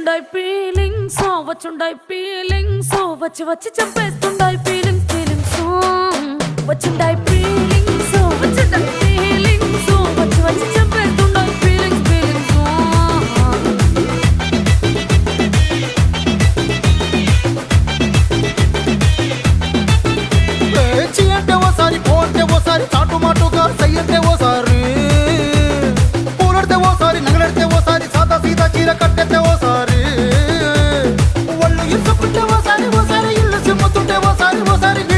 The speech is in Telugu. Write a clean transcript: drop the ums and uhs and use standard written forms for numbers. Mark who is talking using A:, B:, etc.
A: వచ్చుండాయి ఫీలింగ్స్ వచ్చుండాయి ఫీలింగ్స్ వచ్చి వచ్చి చంపేస్తుండాయి ఫీలింగ్స్ ఫీలింగ్స్ వచ్చుండాయి ఫీలింగ్స్ వచ్చుండాయి ఫీలింగ్స్ వచ్చి వచ్చి చంపేస్తుండాయి ఫీలింగ్స్ ఫీలింగ్స్
B: పేచి అంటే ఓసారి పోతే ఓసారి చాటు మాటుగా సై అంటే ఓసారి పూలడితే ఓసారి నగలడితే ఓసారి సాదా సీదా చీర కట్టెతే ఓసారి ఒళ్ళు ఇసుకుంటే ఓసారి ఓసారి ఇల్లు సిమ్ముతుంటే ఓసారి ఓసారి